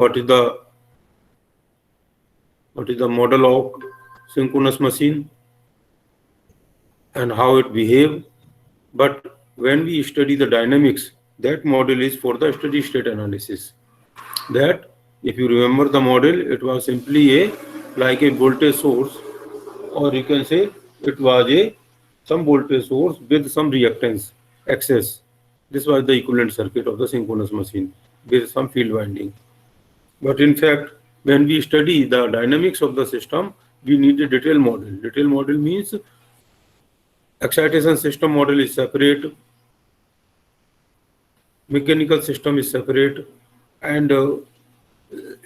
what is the model of synchronous machine and how it behave. But when we study the dynamics, that model is for the steady state analysis. That, if you remember the model, it was simply like a voltage source, or you can say it was some voltage source with some reactance excess. This was the equivalent circuit of the synchronous machine with some field winding. But in fact, when we study the dynamics of the system, we need a detailed model. Detailed model means excitation system model is separate, mechanical system is separate, and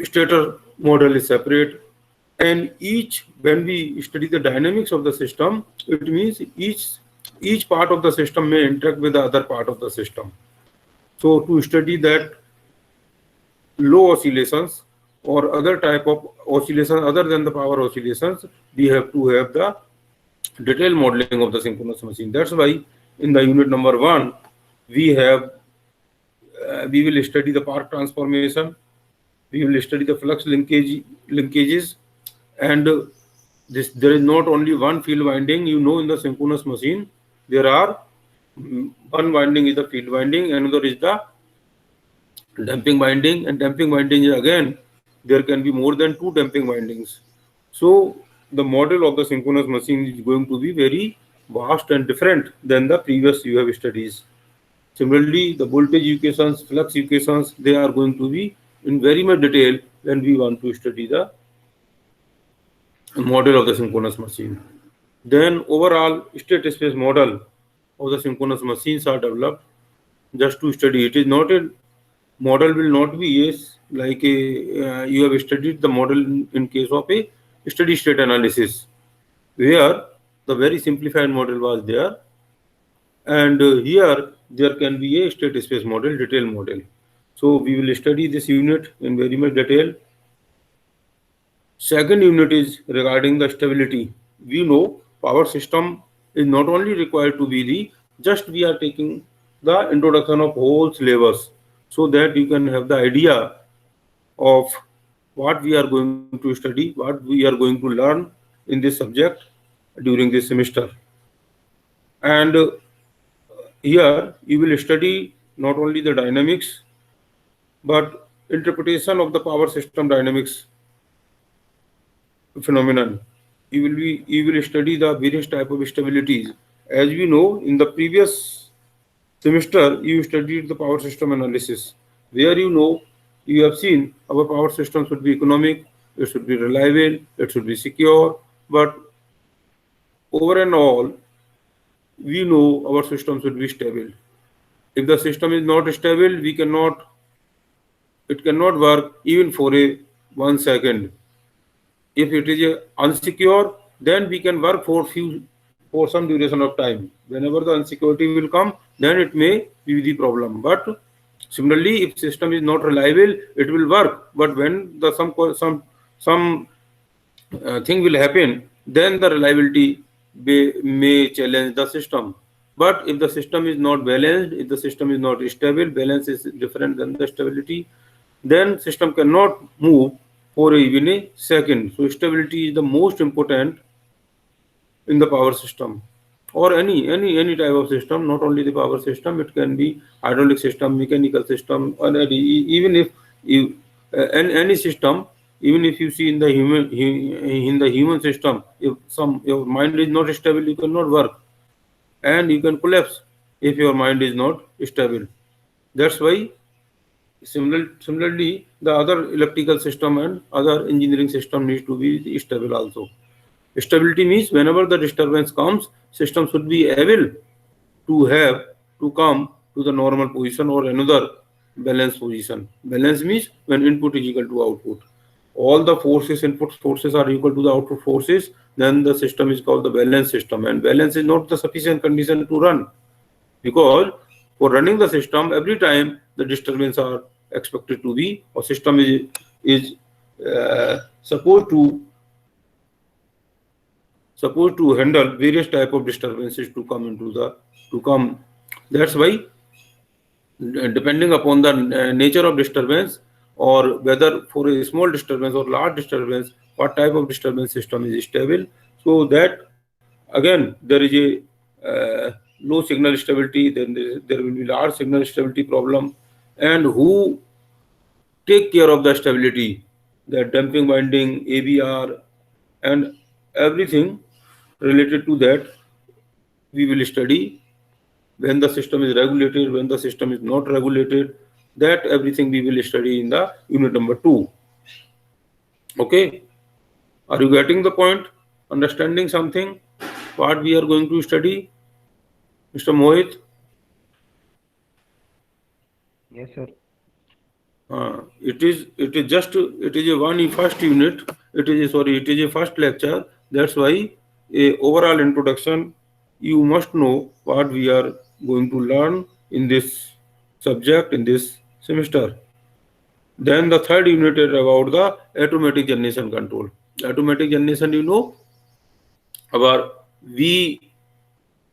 stator model is separate. And when we study the dynamics of the system, it means each part of the system may interact with the other part of the system. So to study that low oscillations or other type of oscillations other than the power oscillations, we have to have the detailed modeling of the synchronous machine. That's why in the unit number 1, we will study the Park transformation, we will study the flux linkages, and there is not only one field winding. In the synchronous machine, there are one winding is the field winding, another is the damping winding, and damping winding is again, there can be more than 2 damping windings. So the model of the synchronous machine is going to be very vast and different than the previous you have studies. Similarly, the voltage equations, flux equations, they are going to be in very much detail when we want to study the model of the synchronous machine. Then overall state space model of the synchronous machines are developed just to study. It is not a model will not be like you have studied the model in case of a steady state analysis, where the very simplified model was there, and here there can be a state space model, detailed model. So we will study this unit in very much detail. Second unit is regarding the stability. We know power system is not only required to be just we are taking the introduction of whole syllabus, so that you can have the idea of what we are going to study, what we are going to learn in this subject during this semester. And here you will study not only the dynamics, but interpretation of the power system dynamics phenomenon. You will study the various type of stabilities. As we know, in the previous semester, you studied the power system analysis, where you have seen our power system should be economic, it should be reliable, it should be secure, but over and all, we know our system should be stable. If the system is not stable, it cannot work even for 1 second. If it is unsecure, then we can work for some duration of time. Whenever the insecurity will come, then it may be the problem. But similarly, if system is not reliable, it will work. But when some thing will happen, then the reliability may challenge the system. But if the system is not balanced, if the system is not stable, balance is different than the stability, then system cannot move for even a second. So stability is the most important in the power system, or any type of system, not only the power system. It can be hydraulic system, mechanical system, or even if any system. Even if you see in the human system, if your mind is not stable, you cannot work, and you can collapse if your mind is not stable. That's why similarly the other electrical system and other engineering system needs to be stable also. Stability means whenever the disturbance comes, system should be able to come to the normal position or another balanced position. Balance means when input is equal to output. All the input forces are equal to the output forces, then the system is called the balanced system. And balance is not the sufficient condition to run, because for running the system, every time the disturbance are expected to be, or system is supposed to handle various type of disturbances to come. That's why, depending upon the nature of disturbance, or whether for a small disturbance or large disturbance, what type of disturbance system is stable. So that again there is a low signal stability, then there will be large signal stability problem, and who take care of the stability, the damping winding, ABR, and everything related to that we will study. When the system is regulated, when the system is not regulated, that everything we will study in the unit number 2. Okay, are you getting the point? Understanding something what we are going to study, Mr. Mohit? Yes, sir. It is a one first unit. It is a first lecture. That's why a overall introduction. You must know what we are going to learn in this subject in this semester. Then the third unit is about the automatic generation control. Automatic generation, our we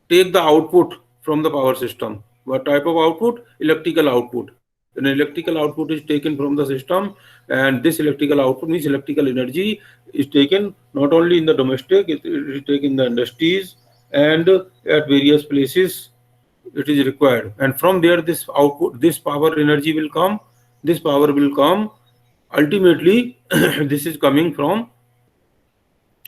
take the output from the power system. What type of output? Electrical output. An electrical output is taken from the system, and this electrical output means electrical energy is taken not only in the domestic, it is taken in the industries and at various places it is required. And from there, this output, this power energy will come. This power will come. Ultimately, this is coming from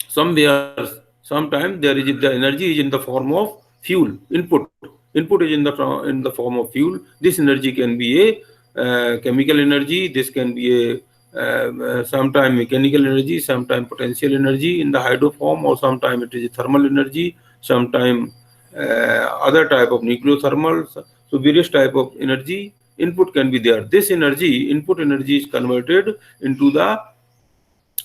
somewhere. Sometimes there is the energy is in the form of fuel input is in the form of fuel. This energy can be a chemical energy, this can be a sometime mechanical energy, sometime potential energy in the hydro form, or sometime it is a thermal energy, sometime other type of nucleothermal. So various type of energy input can be there. This energy, input energy, is converted into the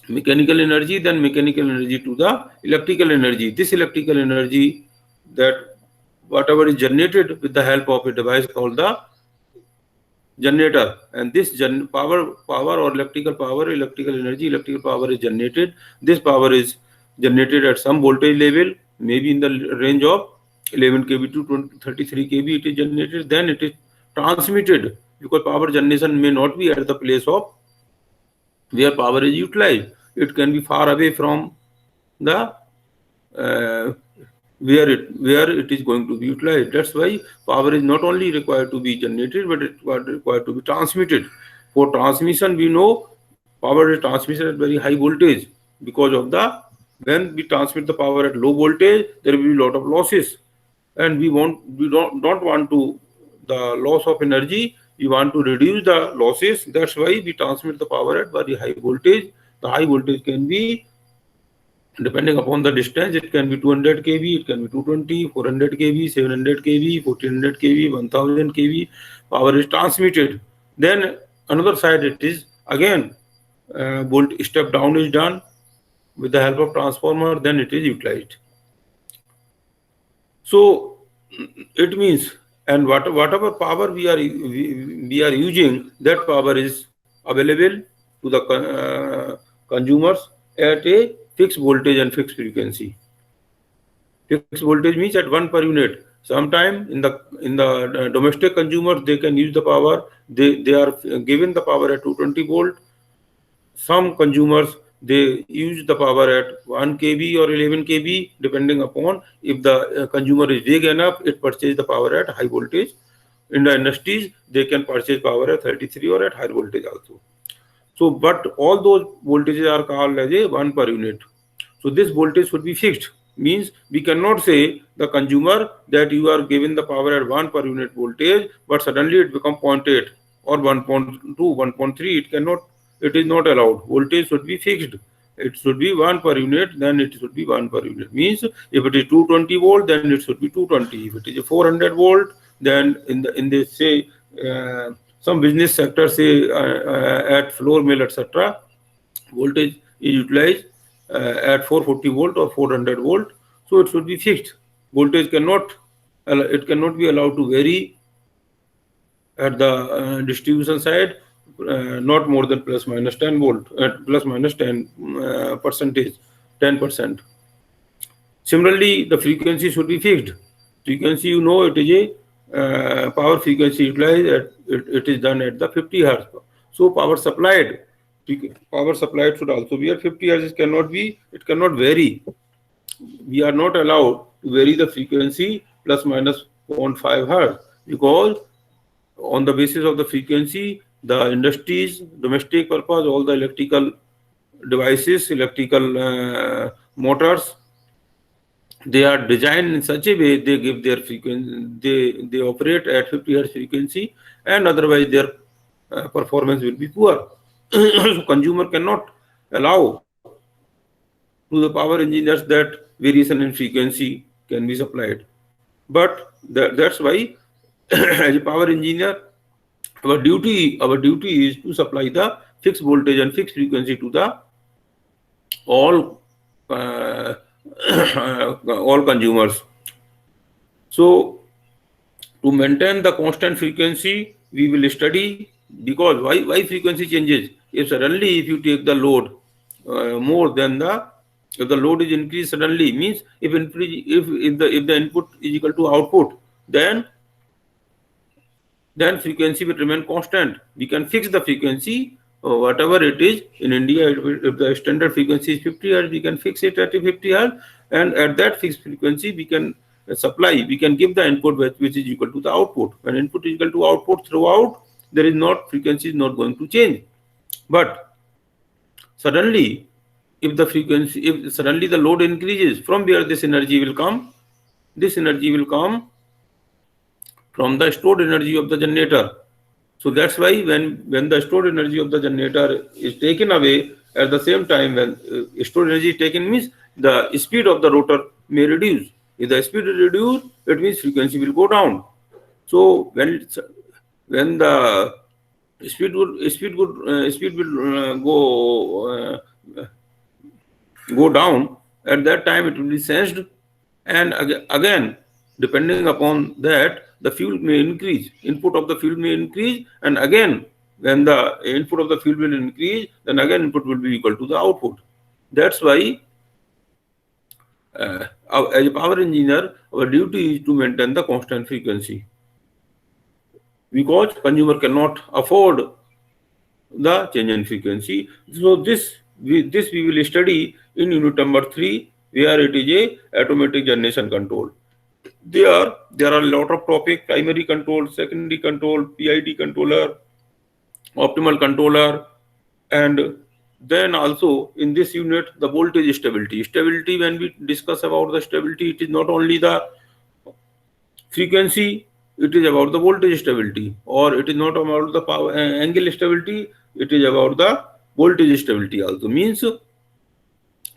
mechanical energy, then mechanical energy to the electrical energy. This electrical energy, that whatever is generated with the help of a device called the generator, and this power or electrical energy, electrical power is generated. This power is generated at some voltage level, maybe in the range of 11 kV to 33 kV it is generated. Then it is transmitted, because power generation may not be at the place of where power is utilized. It can be far away from the uh, where it is going to be utilized. That's why power is not only required to be generated, but it required to be transmitted. For transmission, we know power is transmitted at very high voltage, because of the when we transmit the power at low voltage, there will be a lot of losses, and we don't want to the loss of energy. We want to reduce the losses. That's why we transmit the power at very high voltage. The high voltage can be, depending upon the distance, it can be 200 kV, it can be 220, 400 kV, 700 kV, 1400 kV, 1000 kV. Power is transmitted. Then another side, it is again volt step down is done with the help of transformer. Then it is utilized. So it means, and whatever power we are using, that power is available to the consumers at a fixed voltage and fixed frequency. Fixed voltage means at 1 per unit. Sometime in the domestic consumers, they can use the power. They are given the power at 220 volt. Some consumers, they use the power at 1 kV or 11 kV, depending upon if the consumer is big enough, it purchases the power at high voltage. In the industries, they can purchase power at 33 or at high voltage also. So, but all those voltages are called as a 1 per unit. So this voltage should be fixed. Means we cannot say the consumer that you are given the power at 1 per unit voltage, but suddenly it become 0.8 or 1.2, 1.3. It cannot. It is not allowed. Voltage should be fixed. It should be 1 per unit. Then it should be 1 per unit. Means if it is 220 volt, then it should be 220. If it is a 400 volt, then in the say some business sector, say at floor mill, etc., voltage is utilized at 440 volt or 400 volt. So it should be fixed. Voltage cannot be allowed to vary at the distribution side, not more than plus minus 10 volt, plus minus 10 percentage, 10%. Similarly, the frequency should be fixed. Frequency, it is a power frequency utilized it is done at the 50 hertz. So power supplied should also be at 50 hertz. It cannot vary. We are not allowed to vary the frequency plus minus 0.5 hertz, because on the basis of the frequency, the industries, domestic purpose, all the electrical devices, electrical motors, they are designed in such a way they give their frequency, they operate at 50 hertz frequency, and otherwise their performance will be poor. So consumer cannot allow to the power engineers that variation in frequency can be supplied. But that's why as a power engineer, our duty is to supply the fixed voltage and fixed frequency to the all uh, all consumers. So to maintain the constant frequency, we will study, because why frequency changes. If suddenly if you take the load more than the, if the load is increased suddenly, means if the input is equal to output, then frequency will remain constant. We can fix the frequency, whatever it is. In India, if the standard frequency is 50 hertz, we can fix it at 50 hertz, and at that fixed frequency, we can we can give the input which is equal to the output. When input is equal to output throughout, there is not, frequency is not going to change. But suddenly, if suddenly the load increases, from where this energy will come? This energy will come from the stored energy of the generator. So that's why when the stored energy of the generator is taken away, at the same time when stored energy is taken, means the speed of the rotor may reduce. If the speed is reduced, it means frequency will go down. So when the speed will go down, at that time it will be sensed, and again depending upon that the fuel may increase, input of the fuel may increase, and again when the input of the fuel will increase, then again input will be equal to the output. That's why as a power engineer, our duty is to maintain the constant frequency, because consumer cannot afford the change in frequency. So this we will study in unit number 3, where it is a automatic generation control. There are a lot of topic: primary control, secondary control, PID controller, optimal controller, and then also in this unit the voltage stability. Stability, when we discuss about the stability, it is not only the frequency, it is about the voltage stability, or it is not about the power angle stability, it is about the voltage stability also. Means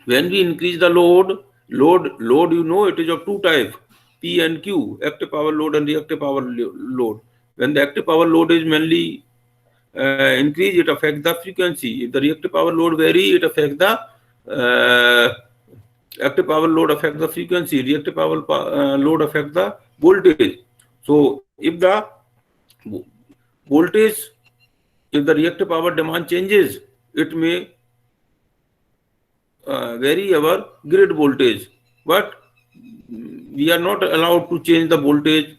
when we increase the load, you know, it is of two types, P and Q, active power load and reactive power load. When the active power load is mainly increase, it affects the frequency. If the reactive power load vary, it affects the active power load affects the frequency, reactive power load affects the voltage. So if the voltage, if the reactive power demand changes, it may vary our grid voltage, but we are not allowed to change the voltage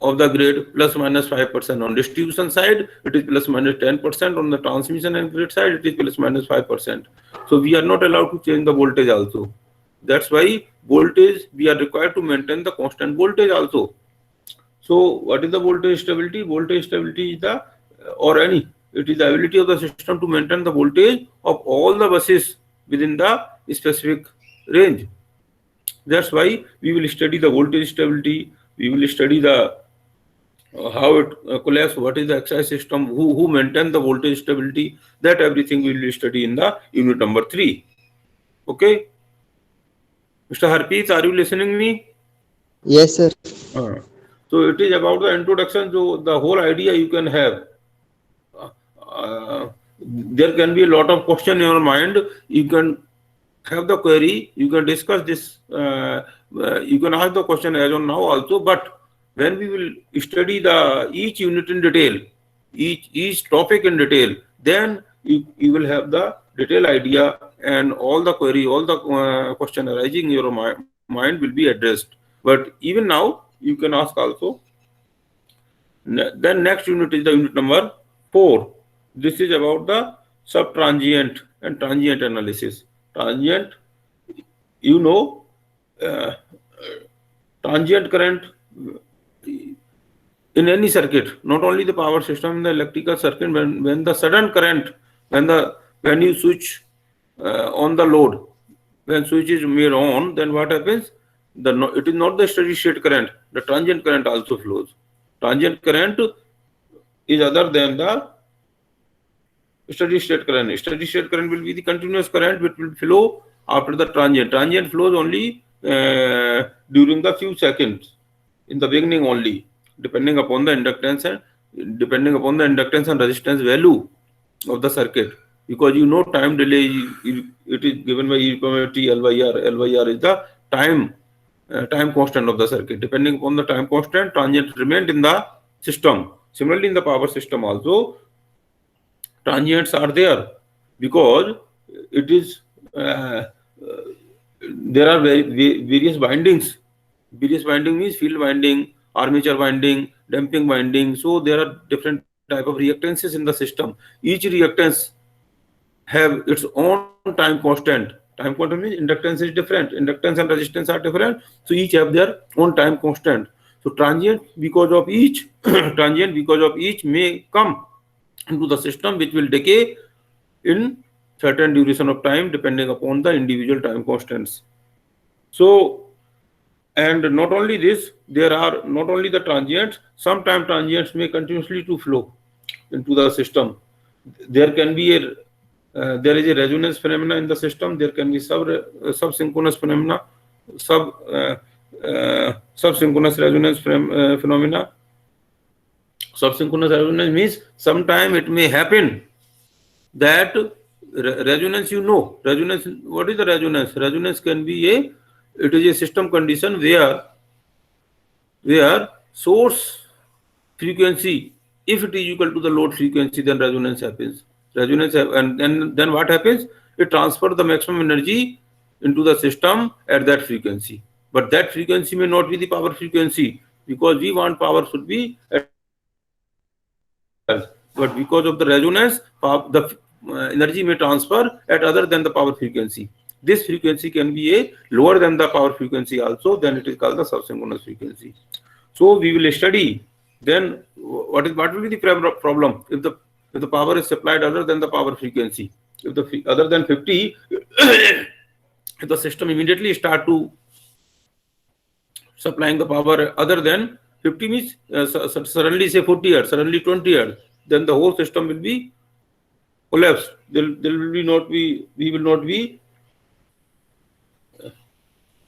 of the grid plus minus 5%. On distribution side, it is plus minus 10%. On the transmission and grid side, it is plus minus 5%. So we are not allowed to change the voltage also. That's why voltage, we are required to maintain the constant voltage also. So what is the voltage stability? Voltage stability is it is the ability of the system to maintain the voltage of all the buses within the specific range. That's why we will study the voltage stability. We will study the how it collapse, what is the excise system, who maintain the voltage stability. That everything we will study in the unit number 3. Okay, Mr. Harpreet, are you listening me? Yes, sir. So it is about the introduction. So the whole idea you can have. There can be a lot of question in your mind. You can have the query. You can discuss this. You can ask the question as on now also. But when we will study the each unit in detail, each topic in detail, then you will have the detailed idea, and all the query, all the question arising in your mind will be addressed. But even now you can ask also. Then next unit is the unit number 4. This is about the subtransient and transient analysis. Transient, you know, uh, transient current in any circuit, not only the power system, in the electrical circuit, when the sudden current, when you switch on the load, when switch is made on, then what happens? It is not the steady state current. The transient current also flows. Transient current is other than the steady state current. Steady state current will be the continuous current which will flow after the transient. Transient flows only during the few seconds, in the beginning only, depending upon the inductance and resistance value of the circuit. Because you know time delay, it is given by E equal to L by R. L by R is the time constant of the circuit. Depending upon the time constant, transient remained in the system. Similarly, in the power system also, transients are there, because it is there are various bindings. Various binding means field winding, armature winding, damping winding. So there are different type of reactances in the system. Each reactance have its own time constant. Time constant means inductance is different. Inductance and resistance are different. So each have their own time constant. So transient because of each transient because of each may come into the system, which will decay in certain duration of time depending upon the individual time constants. So, and not only this, there are not only the transients, sometimes transients may continuously to flow into the system. There can be there is a resonance phenomena in the system. There can be sub synchronous phenomena, sub synchronous resonance phenomena. Sub synchronous resonance means sometime it may happen that resonance, resonance, what is the resonance? Resonance can be it is a system condition where source frequency, if it is equal to the load frequency, then resonance happens. And then what happens? It transfers the maximum energy into the system at that frequency. But that frequency may not be the power frequency, because we want power should be at 50 hertz. But because of the resonance, the energy may transfer at other than the power frequency. This frequency can be a lower than the power frequency also, then it is called the subsynchronous frequency. So we will study then what will be the problem if the power is supplied other than the power frequency. If the other than 50, if the system immediately start to supplying the power other than 50 means suddenly say 40 hertz, suddenly 20 hertz, then the whole system will be collapsed. There will be not be, we will not be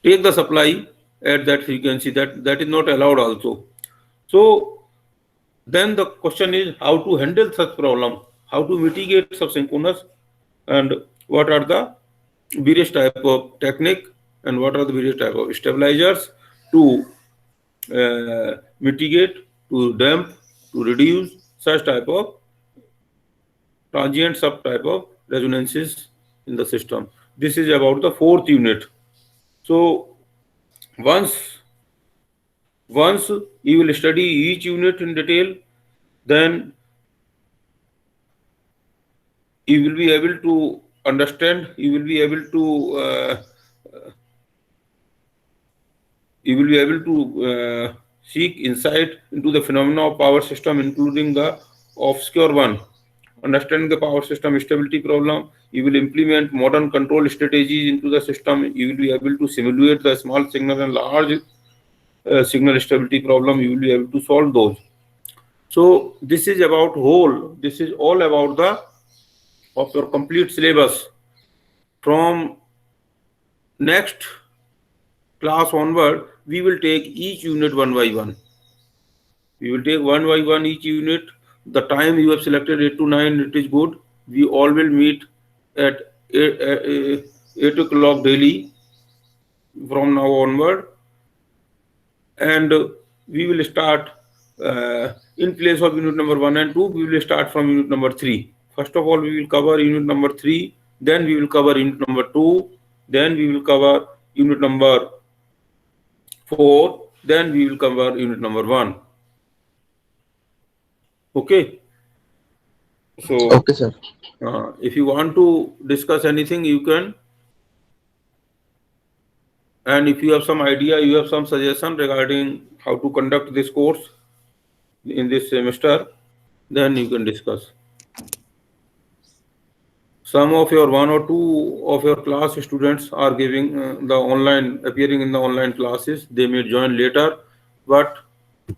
take the supply at that frequency. That is not allowed also. So then the question is how to handle such problem, how to mitigate subsynchronous, and what are the various type of technique, and what are the various type of stabilizers to mitigate, to damp, to reduce such type of transient subtype of resonances in the system. This is about the fourth unit. So once once you will study each unit in detail, then you will be able to understand, you will be able to seek insight into the phenomena of power system, including the obscure one. Understanding the power system stability problem, you will implement modern control strategies into the system. You will be able to simulate the small signal and large signal stability problem. You will be able to solve those. So this is about whole. This is all about the of your complete syllabus. From next class onward, we will take each unit one by one. We will take one by one each unit. The time you have selected 8 to 9, it is good. We all will meet at 8 o'clock daily from now onward. And we will start in place of unit number 1 and 2, we will start from unit number 3. First of all, we will cover unit number 3, then we will cover unit number 2, then we will cover unit number 4, then we will cover unit number 1. Okay. So, Okay, sir. if you want to discuss anything, you can. And if you have some idea, you have some suggestion regarding how to conduct this course in this semester, then you can discuss. Some of your one or two of your class students are giving the online, appearing in the online classes. They may join later, but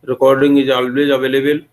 recording is always available.